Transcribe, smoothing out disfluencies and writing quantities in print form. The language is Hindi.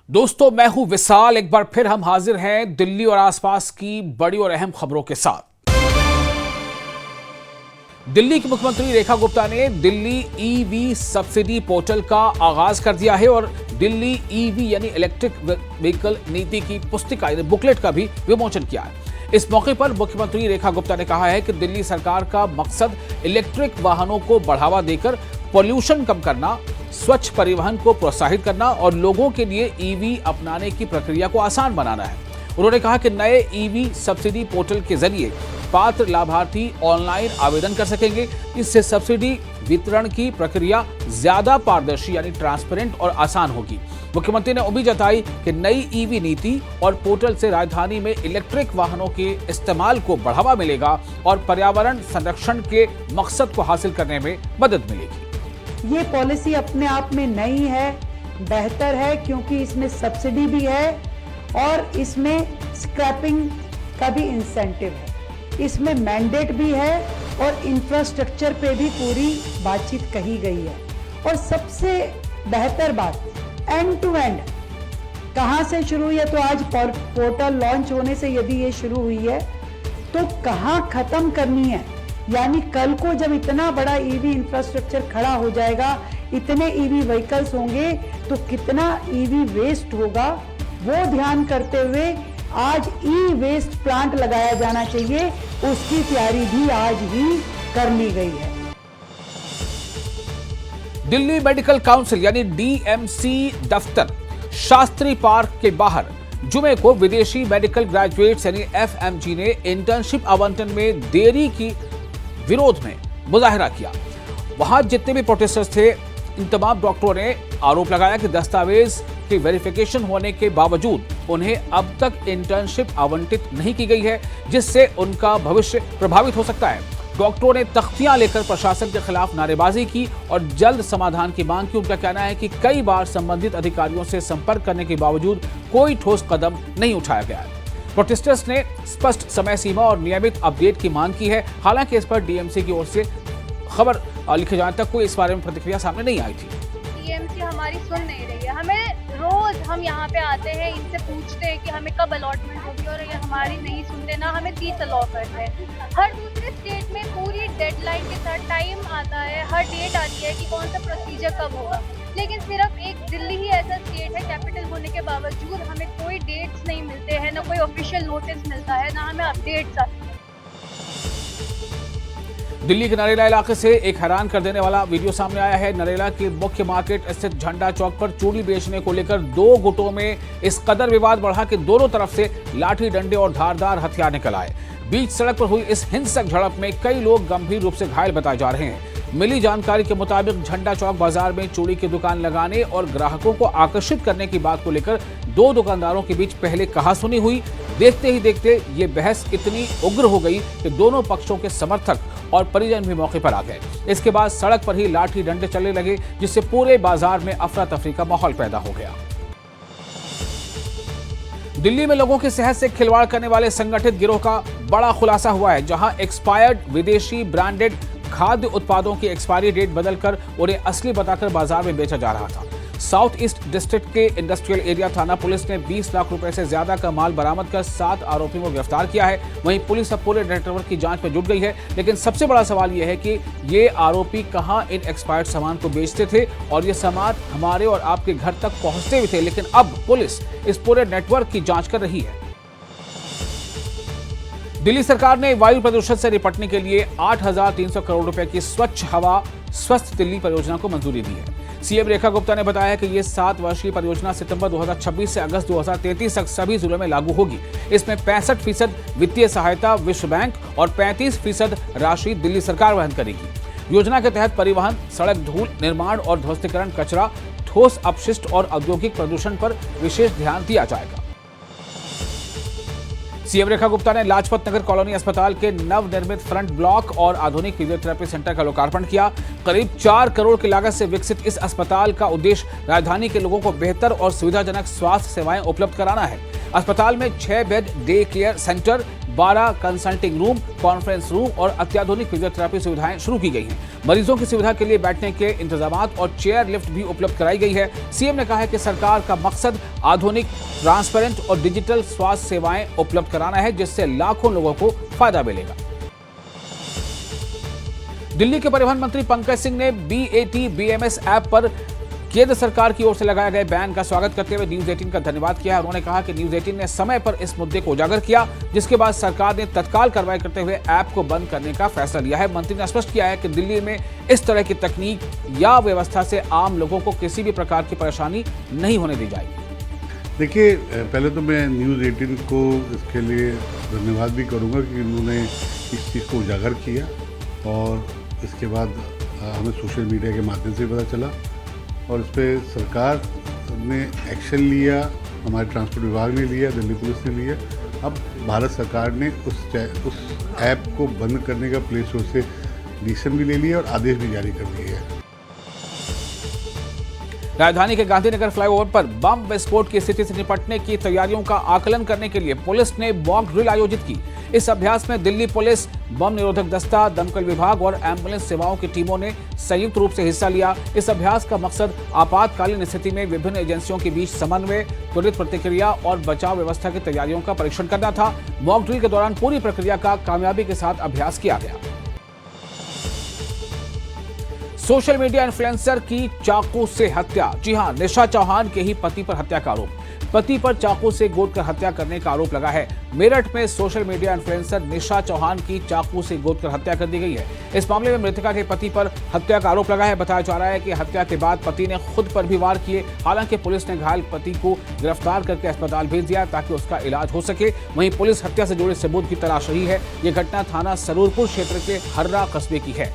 दोस्तों, मैं हूं विशाल। एक बार फिर हम हाजिर हैं दिल्ली और आसपास की बड़ी और अहम खबरों के साथ। दिल्ली की मुख्यमंत्री रेखा गुप्ता ने दिल्ली ईवी सब्सिडी पोर्टल का आगाज कर दिया है और दिल्ली ईवी यानी इलेक्ट्रिक व्हीकल नीति की पुस्तिका यानी बुकलेट का भी विमोचन किया है। इस मौके पर मुख्यमंत्री रेखा गुप्ता ने कहा है कि दिल्ली सरकार का मकसद इलेक्ट्रिक वाहनों को बढ़ावा देकर पॉल्यूशन कम करना, स्वच्छ परिवहन को प्रोत्साहित करना और लोगों के लिए ईवी अपनाने की प्रक्रिया को आसान बनाना है। उन्होंने कहा कि नए ईवी सब्सिडी पोर्टल के जरिए पात्र लाभार्थी ऑनलाइन आवेदन कर सकेंगे। इससे सब्सिडी वितरण की प्रक्रिया ज्यादा पारदर्शी यानी ट्रांसपेरेंट और आसान होगी। मुख्यमंत्री ने उम्मीद जताई कि नई ईवी नीति और पोर्टल से राजधानी में इलेक्ट्रिक वाहनों के इस्तेमाल को बढ़ावा मिलेगा और पर्यावरण संरक्षण के मकसद को हासिल करने में मदद मिलेगी। ये पॉलिसी अपने आप में नई है, बेहतर है, क्योंकि इसमें सब्सिडी भी है और इसमें स्क्रैपिंग का भी इंसेंटिव है, इसमें मैंडेट भी है और इंफ्रास्ट्रक्चर पे भी पूरी बातचीत कही गई है। और सबसे बेहतर बात, एंड टू एंड कहाँ से शुरू हुई है, तो आज पोर्टल लॉन्च होने से यदि ये शुरू हुई है तो कहाँ खत्म करनी है, यानी कल को जब इतना बड़ा ईवी इंफ्रास्ट्रक्चर खड़ा हो जाएगा, इतने ईवी व्हीकल्स होंगे तो कितना ईवी वेस्ट होगा, वो ध्यान करते हुए आज ई वेस्ट प्लांट लगाया जाना चाहिए। उसकी तैयारी भी आज ही कर ली गई है। दिल्ली मेडिकल काउंसिल यानी डीएमसी दफ्तर शास्त्री पार्क के बाहर जुमे को विदेशी मेडिकल ग्रेजुएट्स यानी एफएमजी ने इंटर्नशिप आवंटन में देरी की विरोध में मुजाहिरा किया। वहां जितने भी प्रोटेस्टर्स थे, इन तमाम डॉक्टरों ने आरोप लगाया कि दस्तावेज की वेरिफिकेशन होने के बावजूद उन्हें अब तक इंटर्नशिप आवंटित नहीं की गई है, जिससे उनका भविष्य प्रभावित हो सकता है। डॉक्टरों ने तख्तियां लेकर प्रशासन के खिलाफ नारेबाजी की और जल्द समाधान की मांग की। उनका कहना है कि कई बार संबंधित अधिकारियों से संपर्क करने के बावजूद कोई ठोस कदम नहीं उठाया गया है। प्रोटेस्टर्स ने स्पष्ट समय सीमा और नियमित अपडेट की मांग की है। हालांकि इस पर डीएमसी की ओर से खबर लिखे जाने तक कोई इस बारे में प्रतिक्रिया सामने नहीं आई थी। डीएमसी हमारी सुन नहीं रही है। हमें रोज हम यहाँ पे आते हैं, इनसे पूछते हैं कि हमें कब अलॉटमेंट होगी और ये हमारी नहीं सुनते, ना हमें सीट अलॉट करते हैं। हर दूसरे स्टेट में पूरी डेडलाइन के साथ टाइम आता है, हर डेट आती है कि कौन सा प्रोसीजर कब होगा, लेकिन सिर्फ एक दिल्ली ही ऐसा स्टेट है कैपिटल होने के बावजूद हमें कोई डेट्स नहीं मिलते हैं, ना कोई ऑफिशियल नोटिस मिलता है, ना हमें अपडेट्स आती है। दिल्ली के नरेला इलाके से एक हैरान कर देने वाला वीडियो सामने आया है। नरेला के मुख्य मार्केट स्थित झंडा चौक पर चूड़ी बेचने को लेकर दो गुटों में इस कदर विवाद बढ़ा कि दोनों तरफ से लाठी डंडे और धारदार हथियार निकल आए। बीच सड़क पर हुई इस हिंसक झड़प में कई लोग गंभीर रूप से घायल बताए जा रहे हैं। मिली जानकारी के मुताबिक झंडा चौक बाजार में चूड़ी की दुकान लगाने और ग्राहकों को आकर्षित करने की बात को लेकर दो दुकानदारों के बीच पहले कहासुनी हुई। देखते ही देखते ये बहस इतनी उग्र हो गई कि दोनों पक्षों के समर्थक और परिजन भी मौके पर आ गए। इसके बाद सड़क पर ही लाठी डंडे चलने लगे, जिससे पूरे बाजार में अफरा तफरी का माहौल पैदा हो गया। दिल्ली में लोगों की सेहत से खिलवाड़ करने वाले संगठित गिरोह का बड़ा खुलासा हुआ है, जहां एक्सपायर्ड विदेशी ब्रांडेड खाद्य उत्पादों की एक्सपायरी डेट बदलकर उन्हें असली बताकर बाजार में बेचा जा रहा था। साउथ ईस्ट डिस्ट्रिक्ट के इंडस्ट्रियल एरिया थाना पुलिस ने 20 लाख रुपए से ज्यादा का माल बरामद कर 7 आरोपियों को गिरफ्तार किया है। वहीं पुलिस अब पूरे नेटवर्क की जांच में जुट गई है, लेकिन सबसे बड़ा सवाल यह है कि ये आरोपी कहां इन एक्सपायर्ड सामान को बेचते थे और ये सामान हमारे और आपके घर तक पहुंचते भी थे। लेकिन अब पुलिस इस पूरे नेटवर्क की जांच कर रही है। दिल्ली सरकार ने वायु प्रदूषण से निपटने के लिए 8,300 करोड़ रुपए की स्वच्छ हवा स्वस्थ दिल्ली परियोजना को मंजूरी दी है। सीएम रेखा गुप्ता ने बताया कि ये 7 वर्षीय परियोजना सितंबर 2026 से अगस्त 2033 तक सभी जिलों में लागू होगी। इसमें 65% वित्तीय सहायता विश्व बैंक और 35% राशि दिल्ली सरकार वहन करेगी। योजना के तहत परिवहन, सड़क धूल निर्माण और ध्वस्तीकरण, कचरा, ठोस अपशिष्ट और औद्योगिक प्रदूषण पर विशेष ध्यान दिया जाएगा। सीएम रेखा गुप्ता ने लाजपत नगर कॉलोनी अस्पताल के नवनिर्मित फ्रंट ब्लॉक और आधुनिक फिजियोथेरेपी सेंटर का लोकार्पण किया। करीब 4 करोड़ की लागत से विकसित इस अस्पताल का उद्देश्य राजधानी के लोगों को बेहतर और सुविधाजनक स्वास्थ्य सेवाएं उपलब्ध कराना है। अस्पताल में 6 bed day care centre, 12 consulting room, conference room और अत्याधुनिक फिजियोथेरेपी सुविधाएं शुरू की गई हैं। मरीजों की सुविधा के लिए बैठने के इंतजामात और चेयर लिफ्ट भी उपलब्ध कराई गई है। सीएम ने कहा है कि सरकार का मकसद आधुनिक, ट्रांसपेरेंट और डिजिटल स्वास्थ्य सेवाएं उपलब्ध कराना है, जिससे लाखों लोगों को फायदा मिलेगा। दिल्ली के परिवहन मंत्री पंकज सिंह ने BAT BMS ऐप पर केंद्र सरकार की ओर से लगाए गए बैन का स्वागत करते हुए न्यूज 18 का धन्यवाद किया। उन्होंने कहा कि न्यूज 18 ने समय पर इस मुद्दे को उजागर किया, जिसके बाद सरकार ने तत्काल कार्रवाई करते हुए ऐप को बंद करने का फैसला लिया है। मंत्री ने स्पष्ट किया है कि दिल्ली में इस तरह की तकनीक या व्यवस्था से आम लोगों को किसी भी प्रकार की परेशानी नहीं होने दी जाएगी। देखिए, पहले तो मैं न्यूज़ 18 को इसके लिए धन्यवाद भी करूंगा कि उन्होंने इस चीज़ को उजागर किया और इसके बाद हमें सोशल मीडिया के माध्यम से पता चला और इस पर सरकार ने एक्शन लिया, हमारे ट्रांसपोर्ट विभाग ने लिया, दिल्ली पुलिस ने लिया। अब भारत सरकार ने उस ऐप को बंद करने का प्ले स्टोर से डिसीजन भी ले लिया और आदेश भी जारी कर दिए है। राजधानी के गांधीनगर फ्लाईओवर पर बम विस्फोट की स्थिति से निपटने की तैयारियों का आकलन करने के लिए पुलिस ने मॉक ड्रिल आयोजित की। इस अभ्यास में दिल्ली पुलिस, बम निरोधक दस्ता, दमकल विभाग और एम्बुलेंस सेवाओं की टीमों ने संयुक्त रूप से हिस्सा लिया। इस अभ्यास का मकसद आपातकालीन स्थिति में विभिन्न एजेंसियों के बीच समन्वय, त्वरित प्रतिक्रिया और बचाव व्यवस्था की तैयारियों का परीक्षण करना था। मॉक ड्रिल के दौरान पूरी प्रक्रिया का कामयाबी के साथ अभ्यास किया गया। सोशल मीडिया इन्फ्लुएंसर की चाकू से हत्या। जी हां, निशा चौहान के ही पति पर हत्या का आरोप। पति पर चाकू से गोदकर हत्या करने का आरोप लगा है। मेरठ में सोशल मीडिया इन्फ्लुएंसर निशा चौहान की चाकू से गोदकर हत्या कर दी गई है। इस मामले में मृतका के पति पर हत्या का आरोप लगा है। बताया जा रहा है कि हत्या के बाद पति ने खुद पर भी वार किए। हालांकि पुलिस ने घायल पति को गिरफ्तार करके अस्पताल भेज दिया ताकि उसका इलाज हो सके। वहीं पुलिस हत्या से जुड़े सबूत की तलाश रही है। यह घटना थाना सरूरपुर क्षेत्र के हर्रा कस्बे की है।